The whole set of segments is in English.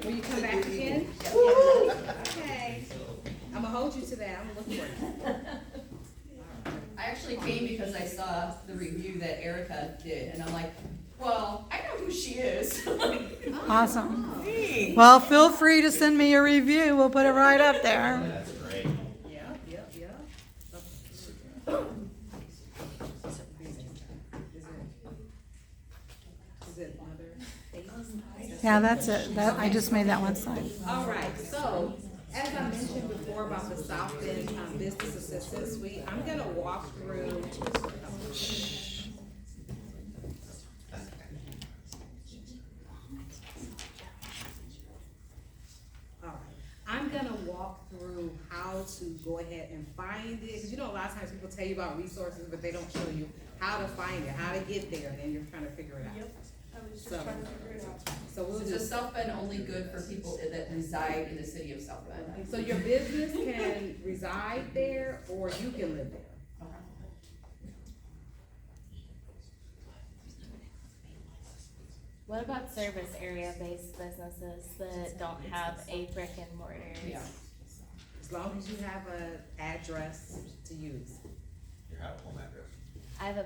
Will you come back again? Okay. I'm gonna hold you to that. I'm looking for you. I actually came because I saw the review that Erica did, and I'm like, well, I know who she is. Awesome. Well, feel free to send me a review. We'll put it right up there. That's great. Yeah. Is it mother? Yeah, that's it. I just made that one slide. All right, so as I mentioned before about the South Bend Business Assistance Suite, I'm gonna walk through. All right, I'm gonna walk through how to go ahead and find it, because you know a lot of times people tell you about resources, but they don't show you how to find it, how to get there, and then you're trying to figure it out. Yep, I was just So- trying to figure it out. So we'll Is just. South Bend only good for people that reside in the city of South Bend? So your business can reside there, or you can live there. What about service area based businesses that don't have a brick and mortar? Yeah. As long as you have an address to use. Your home address. I have a,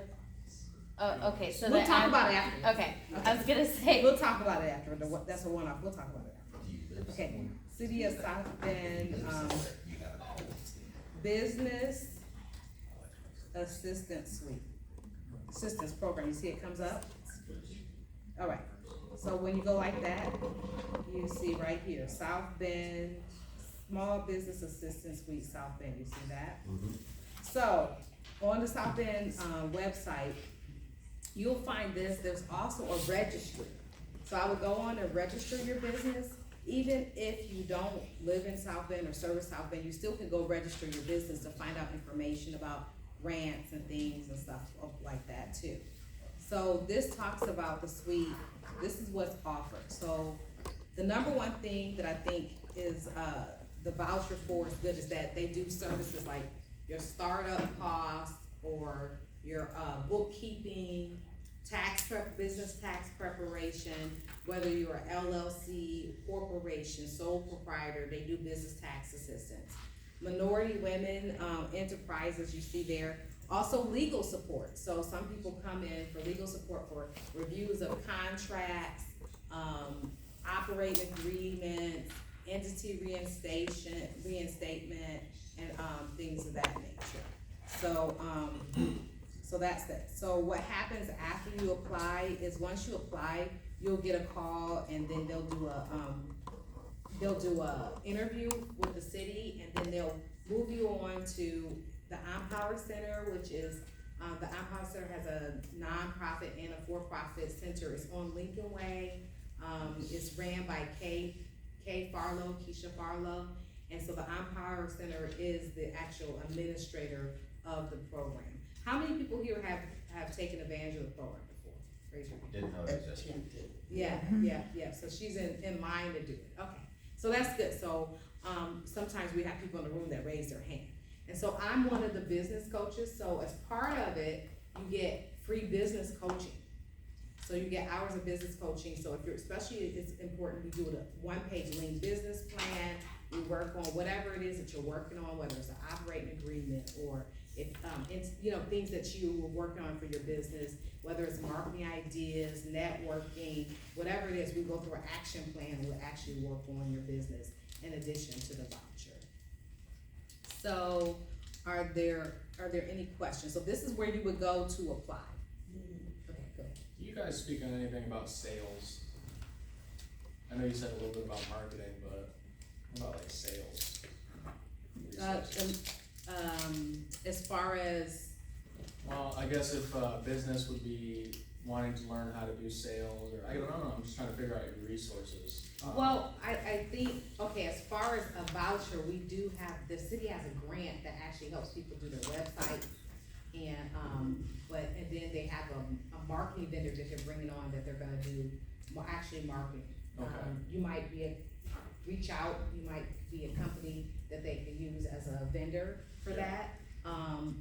oh, okay, so We'll that talk I'm- about it after. Okay, I was gonna say, We'll talk about it after, that's a one-off, we'll talk about it after. Do you live Okay, City of South Bend, You got it. Business Assistance Suite. Assistance Program, you see it comes up? All right, so when you go like that, you see right here, South Bend, Small Business Assistance Suite, South Bend, you see that? So, on the South Bend, website, you'll find this, there's also a registry. So I would go on and register your business, even if you don't live in South Bend or service South Bend, you still can go register your business to find out information about grants and things and stuff like that too. So this talks about the suite, this is what's offered. So the number one thing that I think is, the voucher for is good is that they do services like your startup costs or your bookkeeping, business tax preparation, whether you're a LLC, corporation, sole proprietor, they do business tax assistance. Minority women enterprises you see there. Also legal support. So some people come in for legal support for reviews of contracts, operating agreements, entity reinstatement, and things of that nature. So, so that's that. So what happens after you apply is once you apply, you'll get a call and then they'll do a interview with the city, and then they'll move you on to the Empower Center, which is, the Empower Center has a nonprofit and a for-profit center. It's on Lincoln Way. It's ran by Keisha Farlow. And so the Empower Center is the actual administrator of the program. How many people here have taken advantage of the program before? Raise your hand. Didn't know it existed. Yeah, so she's in line to do it, okay. So that's good, so, sometimes we have people in the room that raise their hand. And so I'm one of the business coaches, so as part of it, you get free business coaching. So you get hours of business coaching, so if you're, especially it's important, we do a one-page lean business plan, we work on whatever it is that you're working on, whether it's an operating agreement or if, it's, you know, things that you were working on for your business, whether it's marketing ideas, networking, whatever it is, we go through an action plan, we'll actually work on your business in addition to the voucher. So, are there any questions? So this is where you would go to apply. Okay, go ahead. Do you guys speak on anything about sales? I know you said a little bit about marketing, but what about like sales? As far as, Well, I guess if a business would be wanting to learn how to do sales, or I don't know, I'm just trying to figure out your resources. well, I think, okay, as far as a voucher, we do have, the city has a grant that actually helps people do their website. And, and then they have a marketing vendor that they're bringing on that they're gonna do, actually marketing. Okay. You might reach out, you might be a company that they can use as a vendor for that.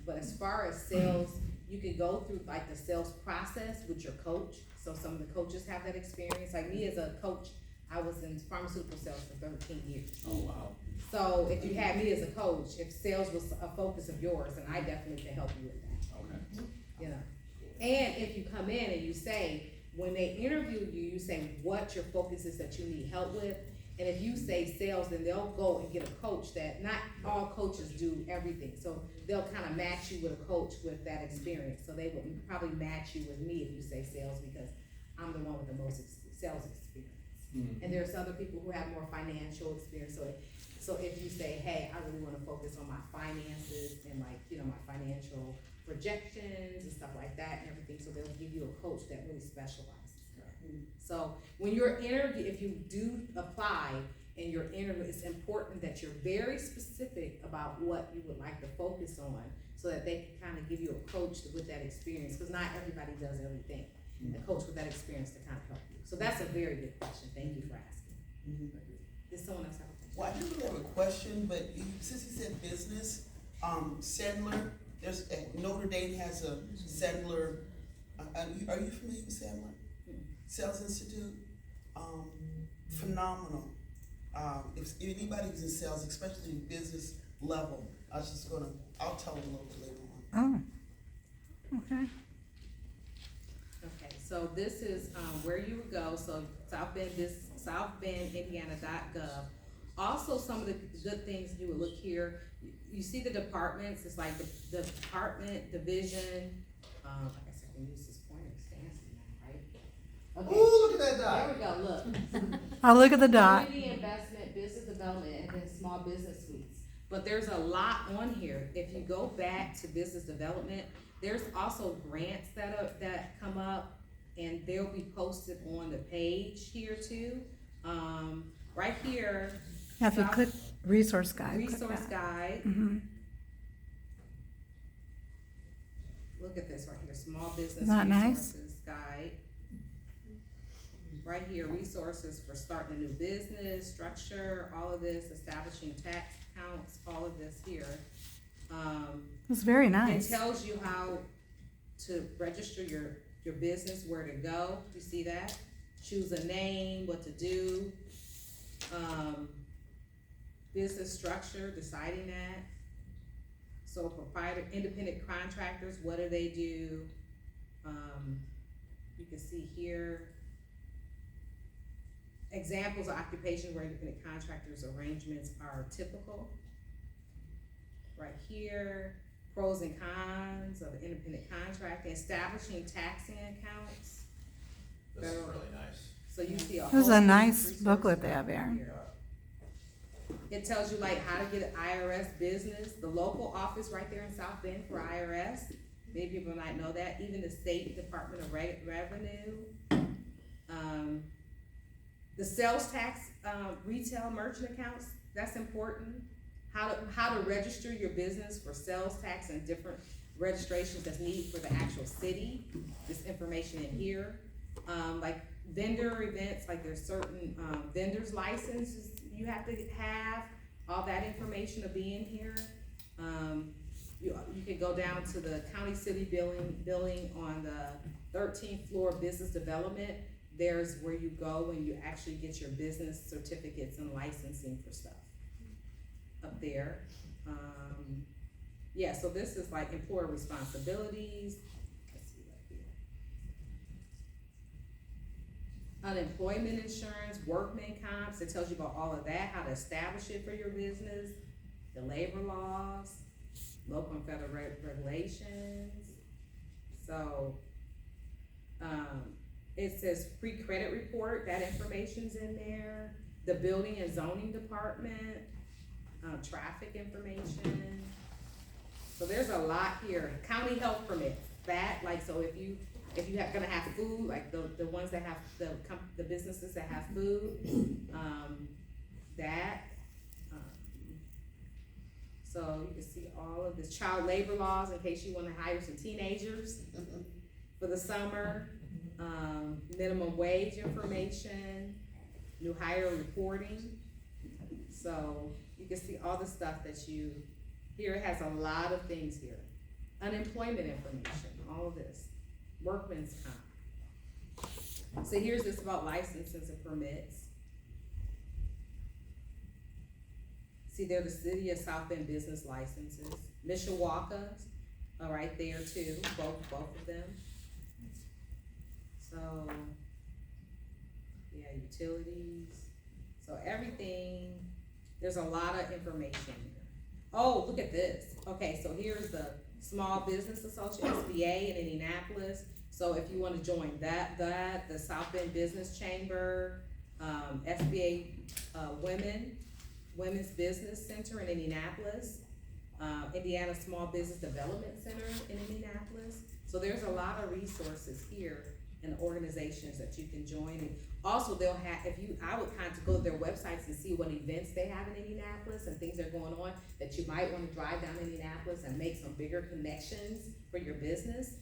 But as far as sales, you can go through like the sales process with your coach. So some of the coaches have that experience. Like me as a coach, I was in pharmaceutical sales for 13 years. Oh, wow. So if you had me as a coach, if sales was a focus of yours, then I definitely can help you with that, Okay. you know. And if you come in and you say, when they interview you, you say what your focus is that you need help with. And if you say sales, then they'll go and get a coach that, not all coaches do everything. So they'll kind of match you with a coach with that experience. So they would probably match you with me if you say sales, because I'm the one with the most sales experience. Hmm. And there's other people who have more financial experience. So if you say, hey, I really wanna focus on my finances and like, you know, my financial projections and stuff like that and everything, so they'll give you a coach that really specializes. So when you're interview, if you do apply in your interview, it's important that you're very specific about what you would like to focus on, so that they can kind of give you a coach with that experience, because not everybody does everything. A coach with that experience to kind of help you. So that's a very good question. Thank you for asking. Does someone else have a question? Well, I didn't really have a question, but since you said business, Sandler, Notre Dame has a Sandler, are you familiar with Sandler? Sales Institute, phenomenal. If anybody's in sales, especially business level, I'll tell them a little bit later on. Oh, okay. Okay, so this is, where you would go, so southbendindiana.gov. Also, some of the good things you would look here, you see the departments, it's like the department, division, I guess I can use this pointer, it's fancy now, right? Okay. Ooh, look at that There dot. we go, look. I'll look at the dot. Community investment, business development, and then small business suites. But there's a lot on here. If you go back to business development, there's also grants that come up, and they'll be posted on the page here too. Right here. You have to click resource guide. click Resource that. guide. Mm-hmm. Look at this right here, small business Isn't that nice? resources guide. Right here, resources for starting a new business, structure, all of this, establishing tax accounts, all of this here. It's very It nice. tells you how to register your business, where to go, you see that? Choose a name, what to do. Business structure, deciding that. So proprietor, independent contractors, what do they do? You can see here, examples of occupations where independent contractors' arrangements are typical. Right here, pros and cons of independent contracting, establishing taxing accounts. This is really nice. So you see a whole. This is a nice resource booklet they guide have here. here. It tells you like how to get an IRS business, the local office right there in South Bend for IRS. Many people might know that, even the State Department of Revenue. The sales tax, retail merchant accounts, that's important. How to register your business for sales tax and different registrations that's needed for the actual city. This information in here. Like vendor events, like there's certain, vendors licenses you have to have, all that information will be in here. You can go down to the county city building on the 13th floor, business development. There's where you go when you actually get your business certificates and licensing for stuff up there. Yeah, so this is like employer responsibilities. Let's see right here. Unemployment insurance, workman comps, it tells you about all of that, how to establish it for your business, the labor laws, local and federal regulations. So, it says free credit report, that information's in there, the building and zoning department, traffic information. So there's a lot here. County health permits, that, like, so if you have, gonna have food, like the ones that have, the businesses that have food, that. So you can see all of this, child labor laws, in case you wanna hire some teenagers for the summer. Minimum wage information, new hire reporting. So you can see all the stuff that here it has a lot of things here. Unemployment information, all of this, workman's comp. So here's this about licenses and permits. See, they're the city of South Bend business licenses. Mishawaka's are right there too, both of them. So, yeah, utilities, so everything, there's a lot of information here. Oh, look at this, okay, so here's the Small Business Association, SBA in Indianapolis. So if you wanna join that, the South Bend Business Chamber, SBA, Women's Business Center in Indianapolis, Indiana Small Business Development Center in Indianapolis. So there's a lot of resources here and organizations that you can join. And also they'll have, I would kind of go to their websites and see what events they have in Indianapolis and things that are going on that you might wanna drive down to Indianapolis and make some bigger connections for your business.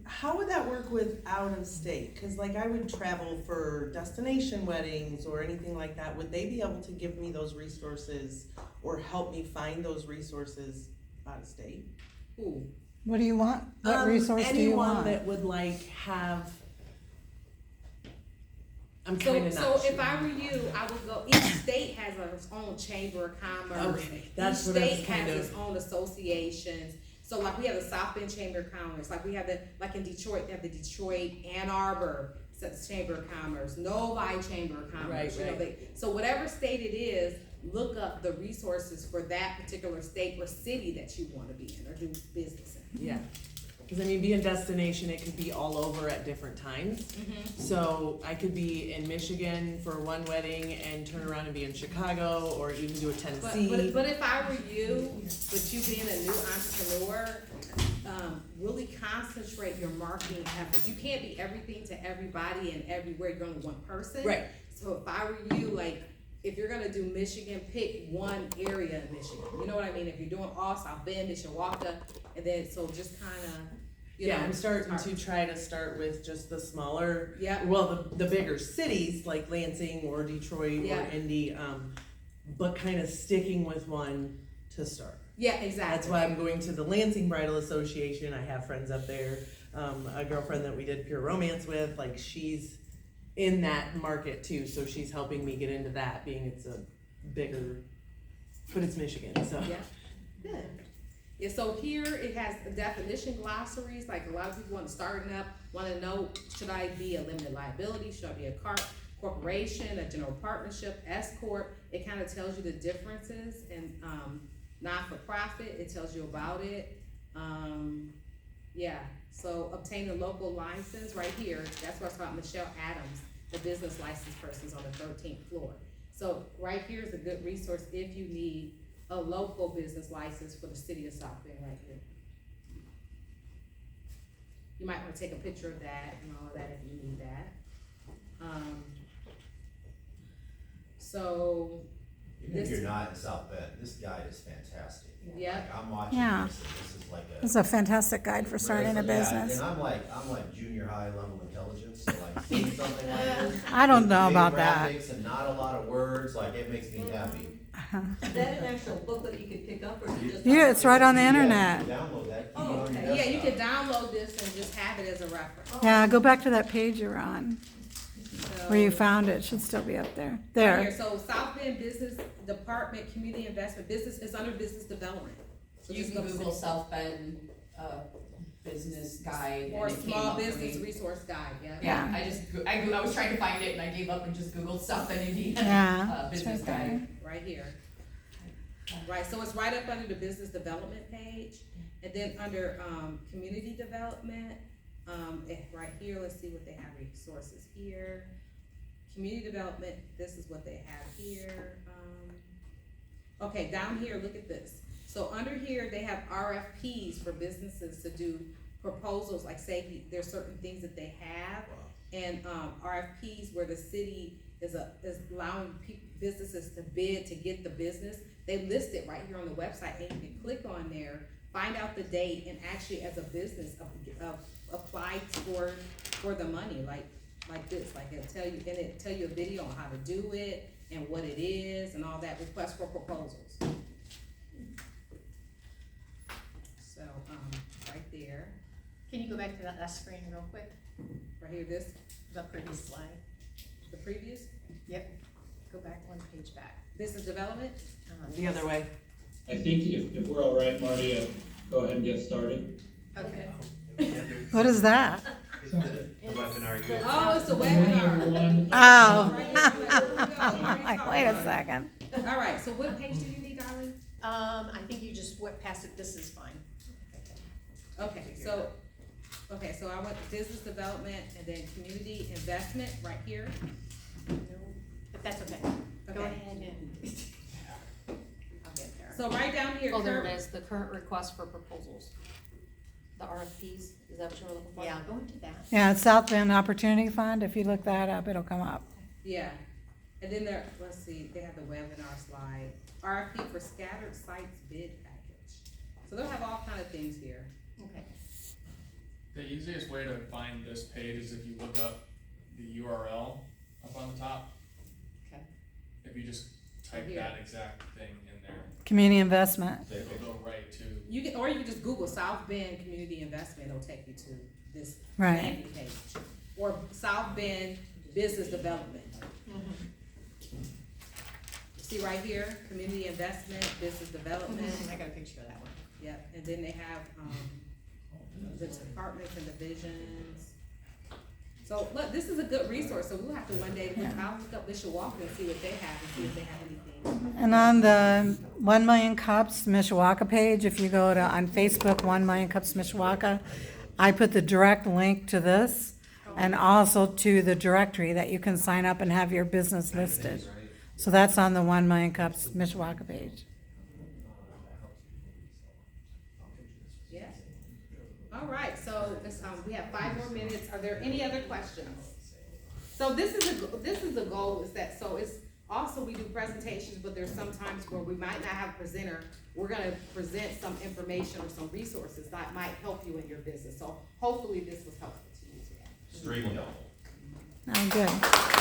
How would that work with out of state? Cause like I would travel for destination weddings or anything like that. Would they be able to give me those resources or help me find those resources out of state? Ooh, What do you want? What resource do you want? Anyone that would like have, I'm so, kinda not so sure. if I were you, I would go, each state has its own chamber of commerce. Okay, that's what I was Each state kind has of- its own associations. So like we have the South Bend Chamber of Commerce, like we have like in Detroit, they have the Detroit Ann Arbor Chamber of Commerce, Novi Chamber of Commerce. Right, You know, so whatever state it is, look up the resources for that particular state or city that you wanna be in or do business in. Yeah, cause I mean, being destination, it could be all over at different times. Mm-hmm. So I could be in Michigan for one wedding and turn around and be in Chicago or even do a Tennessee. But if I were you, with you being a new entrepreneur, really concentrate your marketing efforts. You can't be everything to everybody and everywhere, you're only one person. Right. So if I were you, like, if you're gonna do Michigan, pick one area in Michigan, you know what I mean? If you're doing all South Bend, Mishawaka, and then, so just kinda, you know. Yeah, I'm starting start- to try to start with just the smaller, Yeah. well, the bigger cities like Lansing or Detroit or Yeah. Indy, but kind of sticking with one to start. Yeah, exactly. That's why I'm going to the Lansing Bridal Association. I have friends up there. A girlfriend that we did Pure Romance with, like she's in that market too, so she's helping me get into that, being it's a bigger, but it's Michigan, so. Yeah, good. Yeah, so here it has the definition glossaries, like a lot of people want to starting up, wanna know, should I be a limited liability, should I be a corporation, a general partnership, S corp? It kinda tells you the differences and, not-for-profit, it tells you about it. Yeah, so obtain a local license right here, that's what I was talking about, Michelle Adams, the business license person's on the 13th floor. So right here is a good resource if you need a local business license for the city of South Bend right here. You might wanna take a picture of that and all of that if you need that. So, Even if This- you're not in South Bend, this guide is fantastic. Yeah. Like, I'm watching Yeah. this, and this is like a. It's a fantastic guide for starting a Yeah, business. And I'm like junior high level intelligence, so like seeing something like this. I don't with know big about that. graphics and not a lot of words, like it makes me happy. Is that an actual book that you could pick up or is it just? Yeah, it's right on the Yeah, internet. you can download that. Oh, on your okay. yeah, you desktop. can download this and just have it as a reference. Yeah, go back to that page you're on, where you So- found it, should still be up there. Right here, There, so South Bend Business Department, Community Investment, business, it's under business development. So You just can go to Google city- South Bend, business guide Or and it came small up for business me. resource guide, yeah. Yeah, I was trying to find it and I gave up and just Googled South Bend, Indiana, yeah. it's business right there. guide. Right here. Right, so it's right up under the business development page, and then under, community development, right here, let's see what they have resources here. Community development, this is what they have here, okay, down here, look at this. So under here, they have RFPs for businesses to do proposals, like say, there's certain things that they have, and, RFPs where the city is allowing businesses to bid to get the business. They list it right here on the website, and you can click on there, find out the date, and actually as a business, apply for the money, like this, like it'll tell you, and it'll tell you a video on how to do it, and what it is, and all that, request for proposals. So, right there, Can you go back to that last screen real quick, right here, this, the previous slide? the previous, Yep, go back one page back. business development? The other way. I think if we're all right, Marty, go ahead and get started. Okay. What is that? Webinar. Oh, it's a Good morning, webinar. everyone. Oh. Wait a second. All right, so what page do you need, darling? I think you just went past it, this is fine. Okay, so I went to business development and then community investment right here. But that's okay. Go Okay. ahead and. I'll get there. So right down here, Oh, there current- it is, the current request for proposals. The RFPs, is that what you're looking for? Yeah, go into that. Yeah, it's South Bend Opportunity Fund. If you look that up, it'll come up. Yeah, and then there, let's see, they have the webinar slide, RFP for scattered sites bid package. So they'll have all kind of things here. Okay. The easiest way to find this page is if you look up the URL up on the top. Okay. If you just type Here. that exact thing in there, Community investment. it'll go right to. You can, or you can just Google South Bend Community Investment, it'll take you to this Right. landing page. Or South Bend Business Development. See right here, community investment, business development, I got a picture of that one. yep, and then they have, the departments and divisions. So, look, this is a good resource, so we'll have to one day, I'll look up Mishawaka and see what they have, and see if they have anything. And on the 1 Million Cups Mishawaka page, if you go to, on Facebook, 1 Million Cups Mishawaka, I put the direct link to this and also to the directory that you can sign up and have your business listed. So that's on the 1 Million Cups Mishawaka page. Yeah. All right, so this, we have 5 more minutes. Are there any other questions? So this is a goal, is that, so it's also, we do presentations, but there's some times where we might not have a presenter. We're gonna present some information or some resources that might help you in your business. So hopefully this was helpful to you today. Extremely helpful. Oh, good.